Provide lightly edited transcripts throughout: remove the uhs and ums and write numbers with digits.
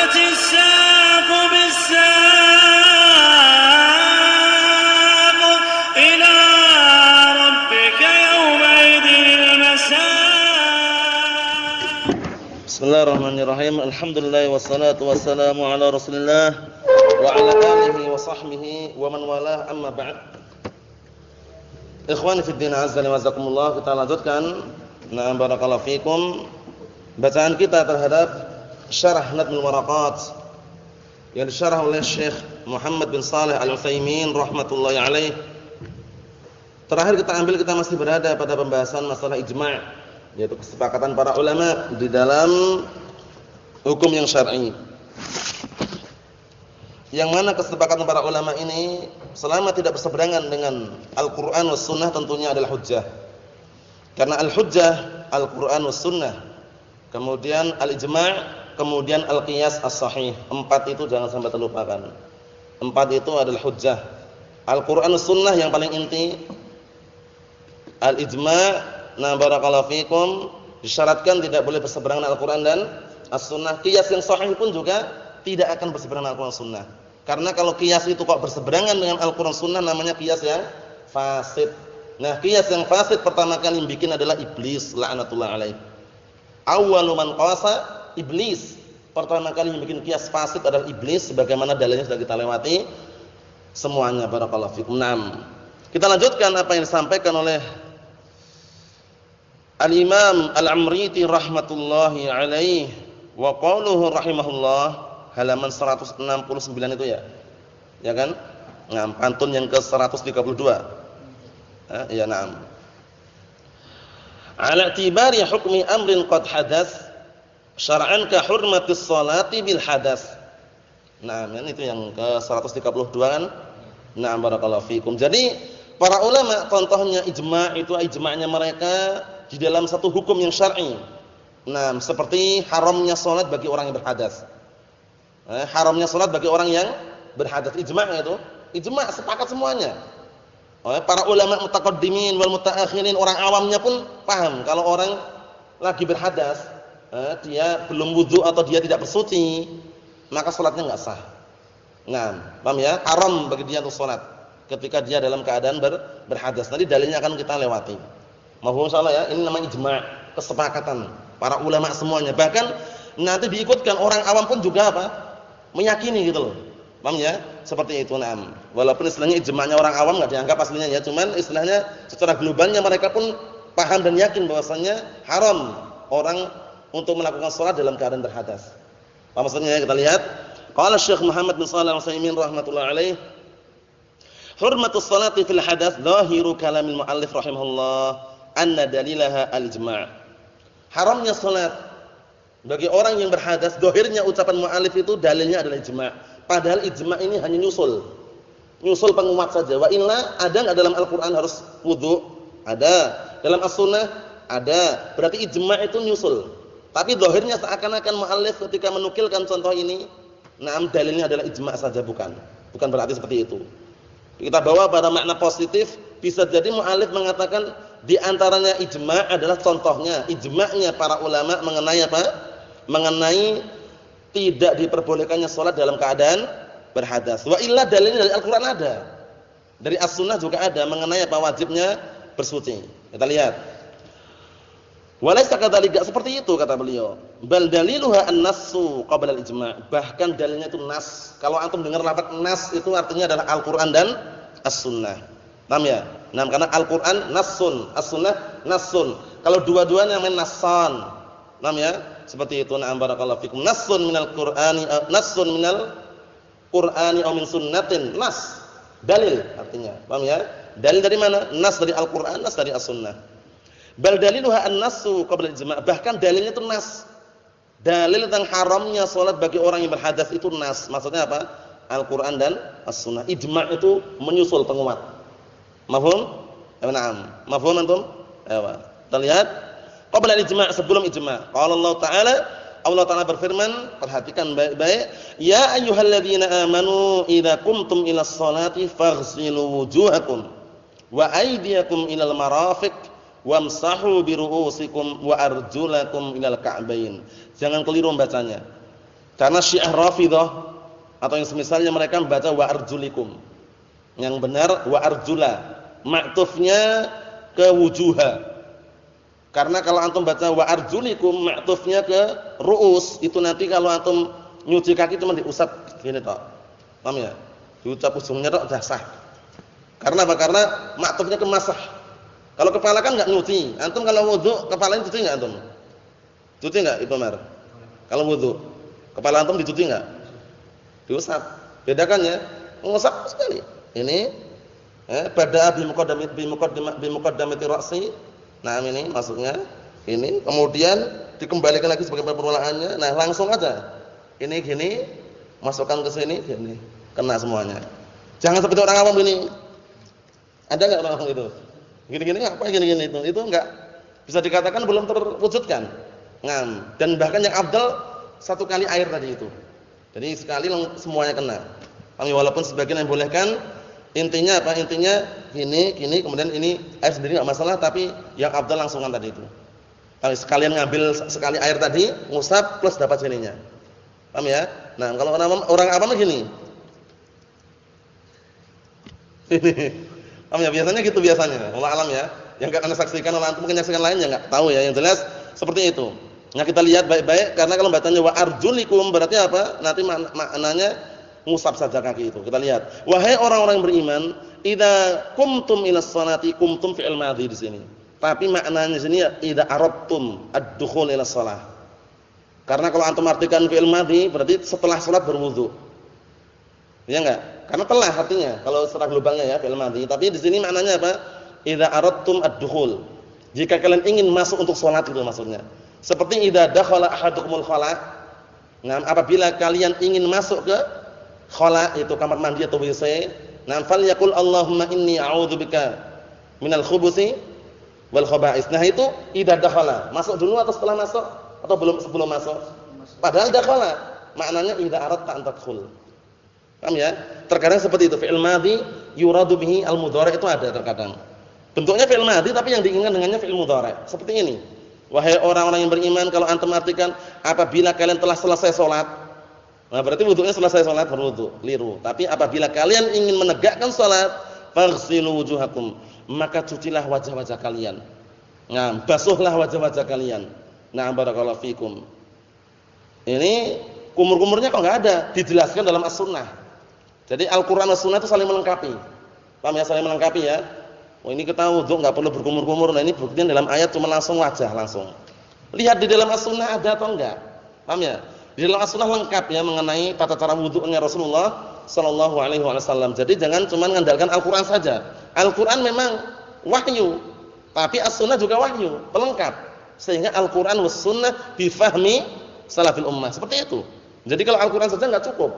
والتفت الساق بالساق إلى ربك يومئذ المساق. Bismillahirrahmanirrahim. Alhamdulillah wassalatu wassalamu ala Rasulillah wa ala alihi wa sahbihi wa man walah, amma ba'd. Ikhwani fid din, azza wa jazakumullah. Kita lanjutkan. Na'am, barakallahu fikum. Bacaan kita terhadap Syarah Nadmul Waraqat yang disyarah oleh Syekh Muhammad bin Shalih Al-Utsaimin rahmatullahi alaih. Terakhir kita masih berada pada pembahasan masalah ijma', yaitu kesepakatan para ulama di dalam hukum yang syar'i. Yang mana kesepakatan para ulama ini selama tidak berseberangan dengan Al-Qur'an was sunnah tentunya adalah hujjah. Karena al-hujjah Al-Qur'an was sunnah, kemudian al-ijma', kemudian al-qiyas as-sahih. Empat itu jangan sampai terlupakan. Empat itu adalah hujjah. Al-Qur'an was sunnah yang paling inti. Al-ijma', nah barakallahu fikum, disyaratkan tidak boleh berseberangan Al-Qur'an dan as-sunnah. Qiyas yang sahih pun juga tidak akan berseberangan Al-Qur'an sunnah. Karena kalau qiyas itu kok berseberangan dengan Al-Qur'an sunnah namanya qiyas yang fasid. Nah, qiyas yang fasid pertama kali yang bikin adalah iblis laknatullah alaih. Awwalu man qasa iblis. Pertama kali yang bikin qiyas fasid adalah iblis, sebagaimana dalilnya sudah kita lewati semuanya, barakallahu fikum. 6. Kita lanjutkan apa yang disampaikan oleh Al-Imam Al-Amriti rahmatullahi alaih wa qauluhu rahimahullah, halaman 169 itu ya. Ya kan? Nah, pantun yang ke-132. Ya, na'am. Ala tibari hukmi amrin qad hadas syar'an ka hurmatis sholati bil hadas. Nah, itu yang ke-132 kan? Na'am, barakallahu fikum. Jadi para ulama contohnya ijma' itu ijma'nya mereka di dalam satu hukum yang syar'i. Nah, seperti haramnya salat bagi orang yang berhadas. Haramnya salat bagi orang yang berhadas, ijma' itu. Ijma' sepakat semuanya. Para ulama mutaqaddimin wal mutaakhirin, orang awamnya pun paham kalau orang lagi berhadas, dia belum wudu atau dia tidak bersuci, maka salatnya enggak sah. Nah, paham ya? Haram bagi dia untuk salat ketika dia dalam keadaan berhadas. Nanti dalilnya akan kita lewati. Mafhum insyaallah ya, ini namanya ijma', kesepakatan para ulama semuanya. Bahkan nanti diikutkan orang awam pun juga apa? Meyakini gitu loh. Paham ya? Seperti itu, na'am. Walaupun istilahnya ijma'nya orang awam enggak dianggap aslinya ya, cuman istilahnya secara globalnya mereka pun paham dan yakin bahwasanya haram orang untuk melakukan salat dalam keadaan berhadas. Apa maksudnya? Kita lihat. Qala Syekh Muhammad bin Shalih Al-Utsaimin rahimatullah alaih, hurmatus salati fil hadas zahiru kalamil muallif rahimahullah anna dalilaha al-ijma'. Haramnya salat bagi orang yang berhadas, zahirnya ucapan muallif itu dalilnya adalah ijma'. Padahal ijma' ini hanya nyusul penguat saja. Wa illa, ada enggak dalam Al-Qur'an harus wudu? Ada. Dalam as-sunnah ada. Berarti ijma' itu nyusul. Tapi zahirnya seakan-akan muallif ketika menukilkan contoh ini, na'am, dalilnya adalah ijma' saja, bukan berarti seperti itu. Kita bawa pada makna positif, bisa jadi muallif mengatakan di antaranya ijma' adalah contohnya, ijma'nya para ulama mengenai apa? Mengenai tidak diperbolehkannya salat dalam keadaan berhadas. Wa illa dalilnya dari Al-Qur'an ada. Dari As-Sunnah juga ada mengenai apa? Wajibnya bersuci. Kita lihat. Walaysa kadzalika, seperti itu kata beliau. Bal daliluha an-nassu qabla al-ijma'. Bahkan dalilnya itu nas. Kalau antum dengar lafaz nas itu artinya adalah Al-Qur'an dan As-Sunnah. Paham ya? Nah, karena Al-Qur'an nassun, As-Sunnah nassun. Kalau dua-duanya namanya nassan. Paham ya? Seperti itu. Na'am, barakallahu fikum. Nassun minal Qur'ani, nassun minal Qur'ani aw min sunnatin. Nas. Dalil artinya. Paham ya? Dalil dari mana? Nas dari Al-Qur'an, nas dari As-Sunnah. Bal daliluha an-nassu qabla al-ijma'. Bahkan dalilnya itu nas. Dalil tentang haramnya salat bagi orang yang berhadas itu nas. Maksudnya apa? Al-Qur'an dan As-Sunnah. Ijma' itu menyusul penguat. Mafhum? Na'am. Mafhum antum? Ayo. Kita lihat qabla al-ijma', sebelum ijma'. Qala Allah Ta'ala berfirman, perhatikan baik-baik, ya ayyuhalladzina amanu idza qumtum ilas salati faghsilu wujuhakum wa aydiyakum ilal marafiq wamsahu biru'usikum wa arjulakum ilal ka'bain. Jangan keliru membacanya. Karena Syiah Rafidhah atau yang semisalnya mereka membaca wa arjulikum. Yang benar wa arjula. Ma'tufnya ke wujuha. Karena kalau antum baca wa arjulikum ma'tufnya ke ru'us, itu nanti kalau antum nyuci kaki cuma diusap gini tok. Paham ya? Diucap ujungnya tok dah sah. Karena apa? Karena ma'tufnya ke masah. Kalau kepala kan enggak nyuci. Antum kalau wudu kepalanya cuci enggak antum? Cuci enggak itu Mar? Kalau wudu kepala antum dicuci enggak? Diusap. Bedakan ya. Mengusap sekali. Ini bada bi muqaddamati ra'si. Nah, ini maksudnya ini kemudian dikembalikan lagi sebagai permulaannya. Nah, langsung aja. Ini gini, masukkan ke sini gini. Kena semuanya. Jangan seperti orang awam ini. Ada enggak orang awam itu? Gini-gini apa gini-gini itu? Itu enggak bisa dikatakan belum terwujudkan. Ngam. Dan bahkan yang afdal satu kali air tadi itu. Jadi sekali semuanya kena. Walaupun sebagian yang bolehkan, intinya apa? Intinya gini, kemudian ini air sendiri enggak masalah, tapi yang afdal langsungan tadi itu. Sekalian ngambil sekali air tadi, ngusap plus dapat sininya. Paham ya? Nah, kalau orang awam gini. Paham ya? Biasanya gitu biasanya. Allah alam ya. Yang enggak Anda saksikan oleh antum mungkin saksikan lain yang enggak tahu ya. Yang jelas seperti itu. Nah, kita lihat baik-baik karena kalau bacanya wa arjulikum berarti apa? Nanti maknanya ngusap saja kaki itu. Kita lihat. Wahai orang-orang yang beriman, idza qumtum ilas sholati qumtum fi'il madhi di sini. Tapi maknanya di sini idza aradtum ad-dukhul ilas shalah. Karena kalau antum artikan fi'il madhi berarti setelah salat berwudu. Ya enggak? Karena telah artinya kalau secara globalnya ya fi'il madhi. Tapi di sini maknanya apa? Idza aradtum ad-dukhul. Jika kalian ingin masuk untuk salat itu maksudnya. Seperti idza dakhala ahadukumul khala. Nah, apabila kalian ingin masuk ke khala itu kamar mandi atau WC, nah falyaqul Allahumma inni a'udzubika minal khubuthi wal khaba'is. Nah itu idza dakhala, masuk dulu atau setelah masuk atau sebelum masuk? Padahal dakhala maknanya idza aradta an tadkhul. Paham ya? Terkadang seperti itu fi'il madhi yuradu bihi al mudhari' itu ada terkadang. Bentuknya fi'il madhi tapi yang diinginkan dengannya fi'il mudhari'. Seperti ini. Wahai orang-orang yang beriman, kalau antum artikan apabila kalian telah selesai salat. Nah, berarti wudunya selesai salat berwudu, keliru. Tapi apabila kalian ingin menegakkan salat, faghsilu wujuhakum, maka cucilah wajah-wajah kalian. Nah, basuhlah wajah-wajah kalian. Nah, barakallahu fikum. Ini kumur-kumurnya kok enggak ada, dijelaskan dalam As-Sunnah. Jadi Al-Qur'an dan As-Sunnah itu saling melengkapi. Paham ya, saling melengkapi ya? Oh, ini kita wudu enggak perlu berkumur-kumur. Nah, ini buktinya dalam ayat cuma langsung wajah langsung. Lihat di dalam As-Sunnah ada atau enggak? Paham ya? Di dalam As-Sunnah lengkap ya mengenai tata cara wudunya Rasulullah sallallahu alaihi wasallam. Jadi jangan cuma mengandalkan Al-Qur'an saja. Al-Qur'an memang wahyu, tapi As-Sunnah juga wahyu, pelengkap. Sehingga Al-Qur'an was sunnah bifahmi salafil ummah. Seperti itu. Jadi kalau Al-Qur'an saja enggak cukup.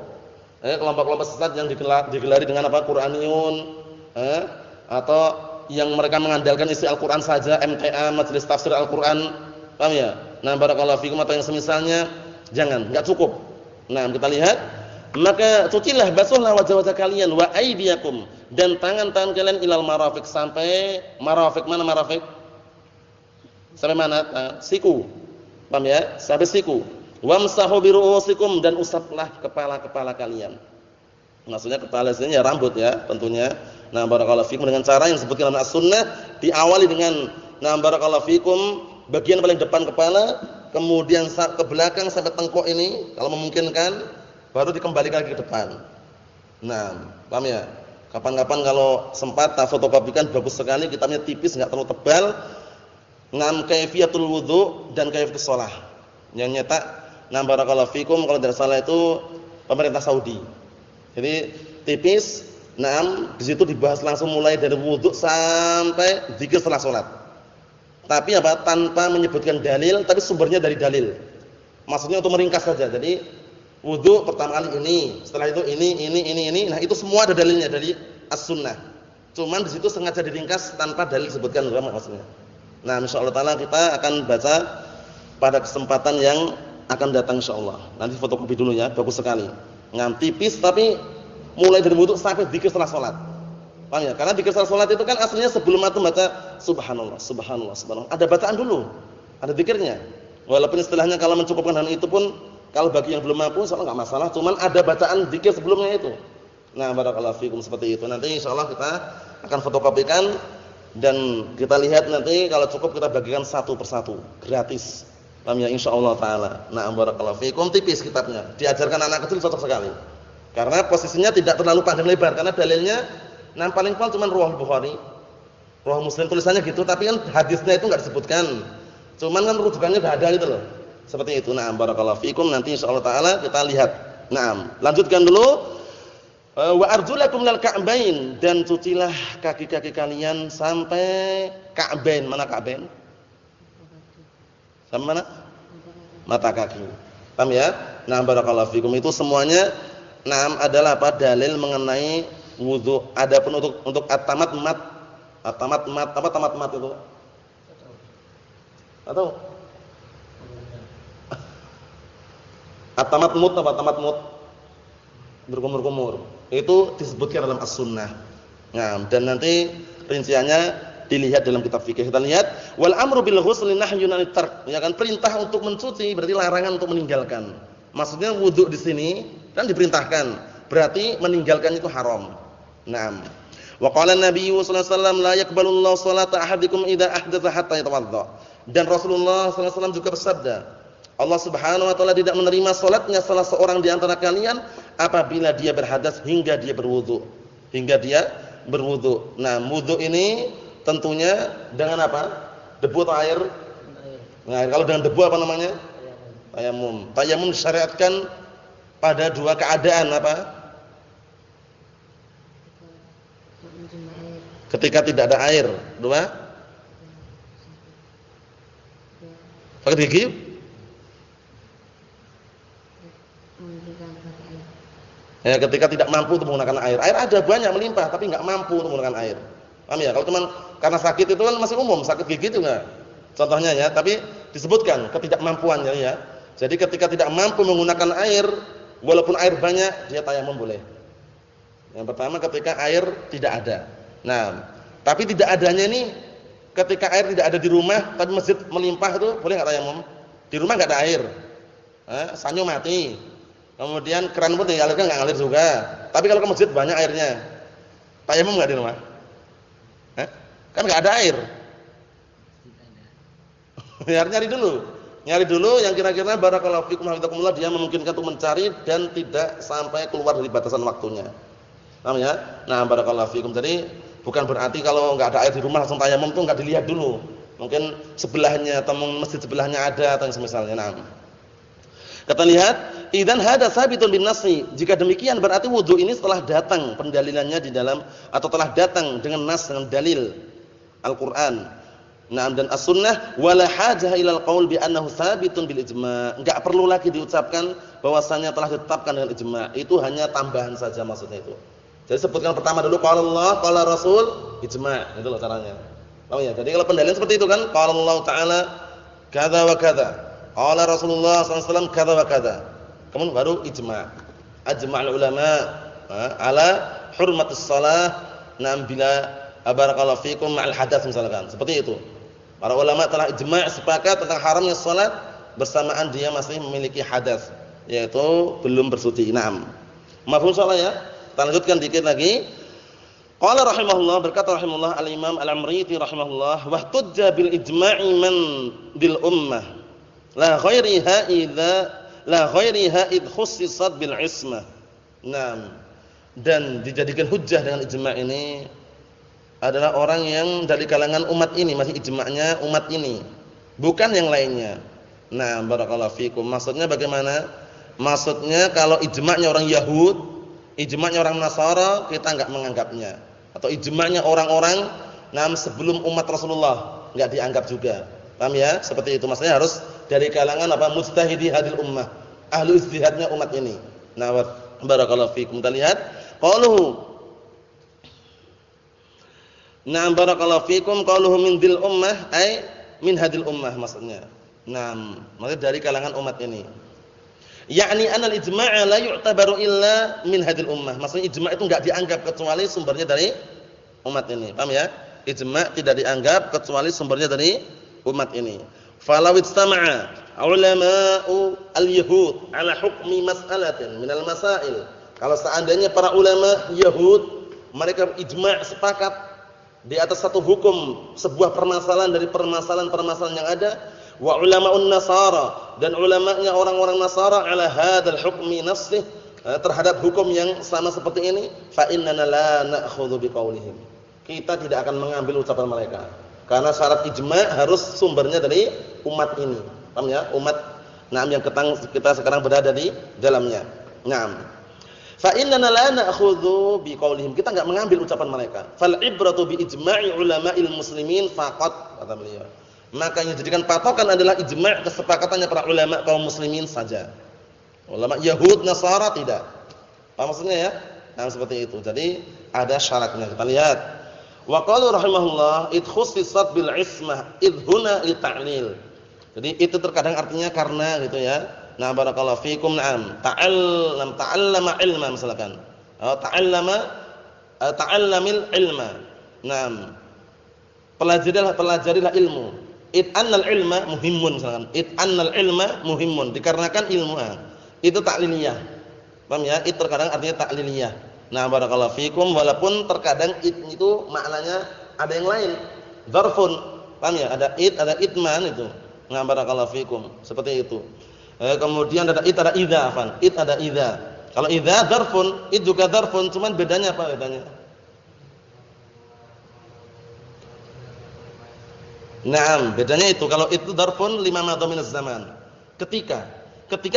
Kelompok-kelompok sesat yang digelari dengan apa? Qur'aniyun, atau yang mereka mengandalkan isi Al-Qur'an saja, MTA, majelis tafsir Al-Qur'an. Paham ya? Nah, barakallahu fikum atau yang semisalnya, jangan, enggak cukup. Nah, kita lihat, maka cucilah, basuhlah wajah-wajah kalian wa aydiyakum, dan tangan-tangan kalian ilal marafiq, sampai marafiq. Mana marafiq? Sampai mana? Siku. Paham ya? Sampai siku. Wamsahu bi ru'usikum, dan usaplah kepala-kepala kalian. Maksudnya kepala sini ya rambut ya, tentunya. Nah, barakallahu fikum dengan cara yang disebutkan dalam As-Sunnah, diawali dengan nah barakallahu fikum bagian paling depan kepala, kemudian ke belakang sampai tengkuk ini kalau memungkinkan, baru dikembalikan lagi ke depan. Nah, paham ya? Kapan-kapan kalau sempat fotokopikan, bagus sekali, kitabnya tipis enggak terlalu tebal. Ngam kaifiyatul wudu dan kaifiyatus shalah. Yang nyetak nah barakallahu fikum kalau tidak salah itu pemerintah Saudi. Jadi tipis. Naam, di situ dibahas langsung mulai dari wudu sampai zikir setelah salat. Tapi apa? Tanpa menyebutkan dalil, tapi sumbernya dari dalil. Maksudnya untuk meringkas saja. Jadi wudu pertama kali ini, setelah itu ini. Nah, itu semua ada dalilnya dari As-Sunnah. Cuman di situ sengaja diringkas tanpa dalil disebutkan maksudnya. Nah, insyaallah taala kita akan baca pada kesempatan yang akan datang insyaallah. Nanti fotokopi dulu ya, bagus sekali. Ngam tipis tapi mulai dari wudu sampai zikir setelah salat. Paham ya? Karena zikir setelah salat itu kan aslinya sebelum antum baca subhanallah, subhanallah, subhanallah. Ada bacaan dulu. Ada zikirnya. Walaupun istilahnya kalau mencukupkan dengan itu pun Kalau bagi yang belum mampu insyaallah enggak masalah, cuman ada bacaan zikir sebelumnya itu. Nah, barakallahu fikum seperti itu. Nanti insyaallah kita akan fotokopikan dan kita lihat nanti kalau cukup kita bagikan satu persatu, gratis. Paham ya insyaallah taala. Nah, barakallahu fikum tipis kitabnya. Diajarkan anak kecil cocok sekali. Karena posisinya tidak terlalu panjang lebar karena dalilnya paling pol cuma Riwayat Bukhari. Riwayat Muslim tulisannya gitu, tapi kan hadisnya itu enggak disebutkan. Cuman kan rujukannya sudah ada gitu loh. Seperti itu. Nah, barakallahu fikum nanti insyaallah taala kita lihat. Nah, lanjutkan dulu. Wa arjulakum lal ka'bain, dan cucilah kaki-kaki kalian sampai ka'bain. Mana ka'bain? Sampai mana? Mata kaki. Paham ya? Nah, barakallahu fikum itu semuanya adalah apa? Dalil mengenai wudu. Adapun untuk at-tamat mat apa tamat mat itu? Atau at-tamat mut apa tamat mut? Berkumur-kumur. Itu disebutkan dalam as-sunnah. Nah, dan nanti rinciannya dilihat dalam kitab fikih. Kita lihat wal amru bil ghusli nahyun 'anit tark. Ya kan, perintah untuk mencuci berarti larangan untuk meninggalkan. Maksudnya wudu di sini kan diperintahkan, berarti meninggalkan itu haram. Naam. Wa qala an-nabiy sallallahu alaihi wasallam la yaqbalullahu sholata ahadikum idza ahdatsa hatta yatawadda. Dan Rasulullah sallallahu alaihi wasallam juga bersabda, Allah Subhanahu wa taala tidak menerima salatnya salah seorang di antara kalian apabila dia berhadas hingga dia berwudu. Nah, wudu ini tentunya dengan apa? Debu atau air? Nah, kalau dengan debu apa namanya? Tayamum. Tayamum disyariatkan pada dua keadaan apa? Ketika tidak ada air. Dua? Pakai gigi? Ya, ketika tidak mampu untuk menggunakan air. Air ada banyak melimpah tapi enggak mampu untuk menggunakan air. Paham ya? Kalau cuma karena sakit itu kan masih umum, sakit gigi itu enggak. Contohnya ya, tapi disebutkan ketidakmampuannya ya. Jadi ketika tidak mampu menggunakan air, walaupun air banyak, dia tayamum boleh. Yang pertama ketika air tidak ada. Nah, tapi tidak adanya ini ketika air tidak ada di rumah, tapi masjid melimpah itu boleh enggak tayamum? Di rumah enggak ada air. Sanyo mati. Kemudian keran pun dialirkan enggak ngalir juga. Tapi kalau ke masjid banyak airnya. Tayamum enggak di rumah? Kan enggak ada air. Nyari dulu yang kira-kira barakallahu fikum hafizakumullah dia memungkinkan untuk mencari dan tidak sampai keluar dari batasan waktunya. Paham ya? Nah, barakallahu fikum. Jadi bukan berarti kalau enggak ada air di rumah langsung tayamum itu enggak dilihat dulu. Mungkin sebelahnya atau masjid sebelahnya ada atau semisalnya. Nah, kita lihat, idzan hadza sabitun bin nasi. Jika demikian berarti wudu ini setelah datang pendalilannya di dalam atau telah datang dengan nas, dengan dalil Al-Qur'an. Naam dan as-sunnah wala hajah ilal qaul bi annahu sabitun bil ijma'. Enggak perlu lagi diucapkan bahwasanya telah ditetapkan dengan ijma'. Itu hanya tambahan saja maksudnya itu. Jadi sebutkan pertama dulu qala Allah, qala Rasul, ijma'. Itu loh caranya. Paham ya? Jadi kalau pendalilan seperti itu kan qala Allah taala kadza wa kadza. Qala Rasulullah sallallahu alaihi wasallam kadza wa kadza. Kemudian baru ijma'. Ajma'ul ulama ala hurmatis shalah nam bila barakallahu fikum ma'al hadats misalkan. Seperti itu. Para ulama telah ijma' sepakat tentang haramnya salat bersamaan dia masih memiliki hadas, yaitu belum bersuci. Naam. Mafhum insyaallah ya? Kita lanjutkan dikit lagi. Qala rahimahullah, berkata rahimahullah al-Imam Al-Amriti rahimahullah, wa tujja bil ijma'i man bil ummah la ghairiha id khussisat bil ismah. Naam. Dan dijadikan hujjah dengan ijma' ini adalah orang yang dari kalangan umat ini, masih ijma'nya umat ini, bukan yang lainnya. Nah, barakallahu fikum. Maksudnya bagaimana? Maksudnya kalau ijma'nya orang Yahud, ijma'nya orang Nasara, kita enggak menganggapnya. Atau ijma'nya orang-orang sebelum umat Rasulullah, enggak dianggap juga. Paham ya? Seperti itu. Maksudnya harus dari kalangan apa? Mujtahidi hadil ummah, ahli ijtihadnya umat ini. Nah, barakallahu fikum. Kita lihat qaluhu. Na'am barakallahu fikum, qauluhu min dil ummah ay min hadil ummah maksudnya. Naam, maksudnya dari kalangan umat ini. Yakni anal ijma' la yu'tabaru illa min hadil ummah. Maksudnya ijma' itu enggak dianggap kecuali sumbernya dari umat ini. Paham ya? Ijma' tidak dianggap kecuali sumbernya dari umat ini. Falau istama'a ulama'u al-yahud ala hukmi mas'alatin minal masail. Kalau seandainya para ulama Yahud mereka ijma' sepakat di atas satu hukum sebuah permasalahan dari permasalahan-permasalahan yang ada, wa ulama'un nasara dan ulama'nya orang-orang Nasara ala hadzal hukmi nafsih terhadap hukum yang sama seperti ini, fa innana la na'khudhu biqaulihim. Kita tidak akan mengambil ucapan mereka. Karena syarat ijma' harus sumbernya dari umat ini. Paham ya? Umat yang kita sekarang berada di dalamnya. Naam. Fa innana la na'khudhu biqaulihim. Kita enggak mengambil ucapan mereka. Fal ibratu bi ijma'i ulama'il muslimin faqat, kata beliau. Maka yang dijadikan patokan adalah ijma' kesepakatannya para ulama kaum muslimin saja. Ulama Yahud, Nasara tidak. Paham maksudnya ya? Nah, seperti itu. Jadi ada syaratnya. Kita lihat. Wa qalu rahimahullah id khussisat bil ismah id huna li ta'lil. Jadi itu terkadang artinya karena gitu ya. Nah, barakallahu fikum. Na'am. Ta'allama ilma misalkan. Ta'allamil ilma. Naam. Pelajarilah ilmu. Id annal ilma muhimmun misalkan. Id annal ilma muhimmun, dikarenakan ilmu. Itu ta'liliyah. Paham ya? Itu terkadang artinya ta'liliyah. Nah, barakallahu fikum, walaupun terkadang id itu maknanya ada yang lain. Dzarfun. Paham ya? Ada id, ada idman itu. Nah, barakallahu fikum. Seperti itu. Kemudian ada id, ada idza, afan. Id ada idza. Kalau idza dzarfun, id juga dzarfun, cuman bedanya apa bedanya? Naam, bedanya itu kalau itu dzarfun lima madha minaz zaman. Ketika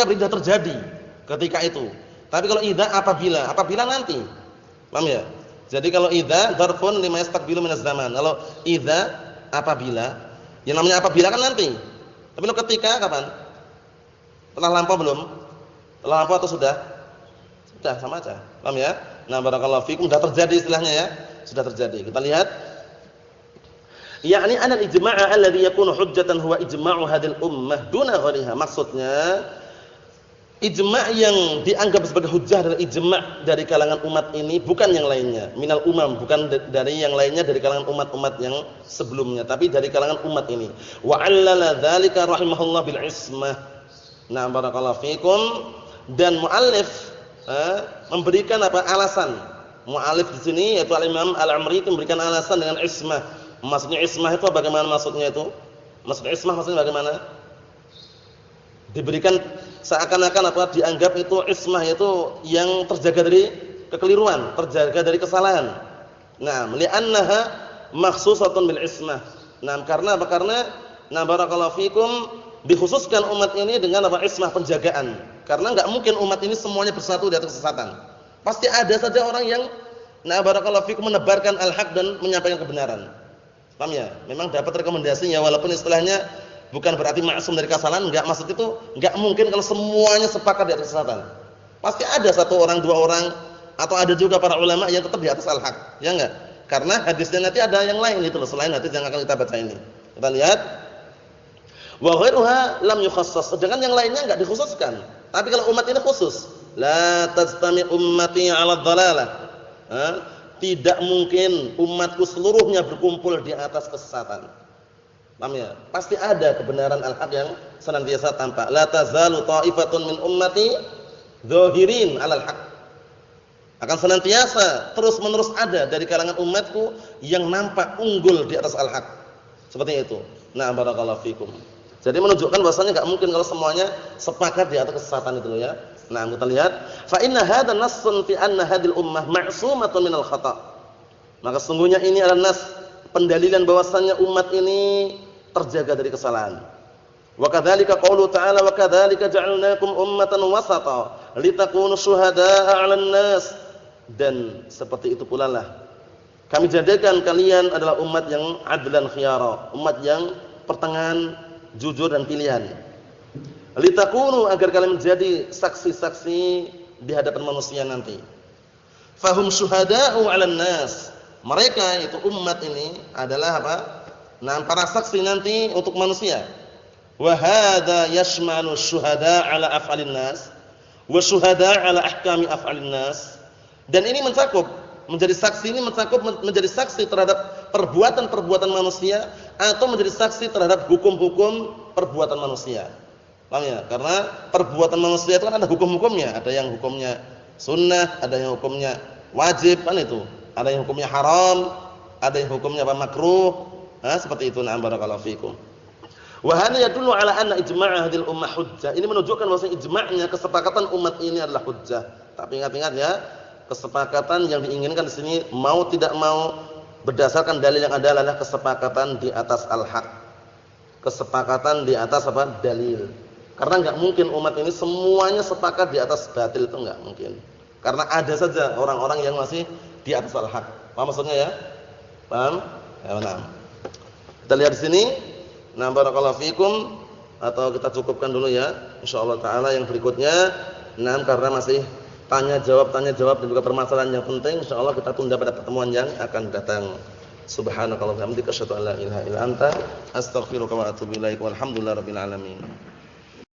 berita terjadi, ketika itu. Tapi kalau idza apabila nanti. Paham ya? Jadi kalau idza dzarfun lima yastaqbilu minaz zaman. Kalau idza apabila, yang namanya apabila kan nanti. Tapi kalau ketika kapan? Telah lampau belum? Telah lampau atau sudah? Sudah, sama aja. Paham ya? Nah, barakallahu fikum, sudah terjadi istilahnya ya. Sudah terjadi. Kita lihat. Yakni anal ijma' alladhi yakunu hujjatan huwa ijma'u hadhil ummah duna ghairiha. Maksudnya ijma' yang dianggap sebagai hujjah adalah ijma' dari kalangan umat ini, bukan yang lainnya. Minal umam, bukan dari yang lainnya dari kalangan umat-umat yang sebelumnya, tapi dari kalangan umat ini. Wa 'allala dzalika rahimahullah bil ismah. Nah, barakallahu fikum, dan muallif memberikan apa? Alasan. Muallif di sini yaitu Al-Imam Al-Amri itu memberikan alasan dengan ismah. Maksudnya ismah itu bagaimana maksudnya itu? Maksud ismah maksudnya bagaimana? Diberikan seakan-akan apa? Dianggap itu ismah itu yang terjaga dari kekeliruan, terjaga dari kesalahan. Nah, li'annaha makhsusatun bil ismah. Nah, karena apa? Karena barakallahu fikum dikhususkan umat ini dengan apa? Ismah, penjagaan. Karena enggak mungkin umat ini semuanya bersatu di atas kesesatan. Pasti ada saja orang yang barakallahu fikum menebarkan al-haq dan menyampaikan kebenaran. Paham ya? Memang dapat rekomendasinya walaupun istilahnya bukan berarti maksum dari kesalahan, enggak, maksud itu enggak mungkin kalau semuanya sepakat di atas kesesatan. Pasti ada satu orang, dua orang, atau ada juga para ulama yang tetap di atas al-haq. Ya enggak? Karena hadisnya nanti ada yang lain gitu loh, selain hadis yang akan kita baca ini. Kita lihat. Wa ghairuha lam yukhassas. Sedangkan yang lainnya enggak dikhususkan. Tapi kalau umat ini khusus, la tajtami ummati 'ala dhalalah. Tidak mungkin umatku seluruhnya berkumpul di atas kesesatan. Paham ya? Pasti ada kebenaran al-haq yang senantiasa tampak. La tazalu ta'ifatun min ummati zahirin 'alal haq. Akan senantiasa terus-menerus ada dari kalangan umatku yang nampak unggul di atas al-haq. Seperti itu. Nah, barakallahu fikum. Jadi menunjukkan bahwasanya enggak mungkin kalau semuanya sepakat di atas kesesatan itu ya. Nah, kita lihat, fa inna hadza nassun fi anna hadhil ummah ma'sumatun minal khata'. Maka sesungguhnya ini adalah nas, pendalilan bahwasanya umat ini terjaga dari kesalahan. Wa kadzalika qaulu ta'ala wa kadzalika ja'alnakum ummatan wasata litakunu syuhada'a 'alan nas. Dan seperti itu pula lah kami jadikan kalian adalah umat yang adlan khiyara, umat yang pertengahan, jujur dan pilihan. Litakunu, agar kalian menjadi saksi-saksi di hadapan manusia nanti. Fahum syuhada'u 'alan nas. Mereka itu umat ini adalah apa? Nah, para saksi nanti untuk manusia. Wa hadza yashmalu syuhada' 'ala af'alin nas wa syuhada' 'ala ahkami af'alin nas. Dan ini mencakup, menjadi saksi ini mencakup menjadi saksi terhadap perbuatan-perbuatan manusia atau menjadi saksi terhadap hukum-hukum perbuatan manusia. Paham ya? Karena perbuatan manusia itu kan ada hukum-hukumnya, ada yang hukumnya sunnah, ada yang hukumnya wajib, kan itu. Ada yang hukumnya haram, ada yang hukumnya apa makruh. Seperti itu. Na'am barakallahu fikum. Wa hadha yadullu ala anna ijma' hadhil ummah hujjah. Ini menunjukkan bahwa ijma'nya kesepakatan umat ini adalah hujjah. Tapi ingat-ingat ya, kesepakatan yang diinginkan di sini mau tidak mau berdasarkan dalil yang ada adalah kesepakatan di atas al-haq. Kesepakatan di atas apa? Dalil. Karena enggak mungkin umat ini semuanya sepakat di atas batil, itu enggak mungkin. Karena ada saja orang-orang yang masih di atas al-haq. Paham maksudnya ya? Paham? Ya, benar. Kita lihat di sini. Nah, barakallahu fikum, atau kita cukupkan dulu ya. Insyaallah taala yang berikutnya. Nah, karena masih tanya jawab dan juga permasalahan yang penting, insyaallah kita tunda pada pertemuan yang akan datang. Subhanakallahumma wa bihamdika asyhadu an la ilaha illa anta astaghfiruka wa atubu ilaik. Walhamdulillahirabbil alamin.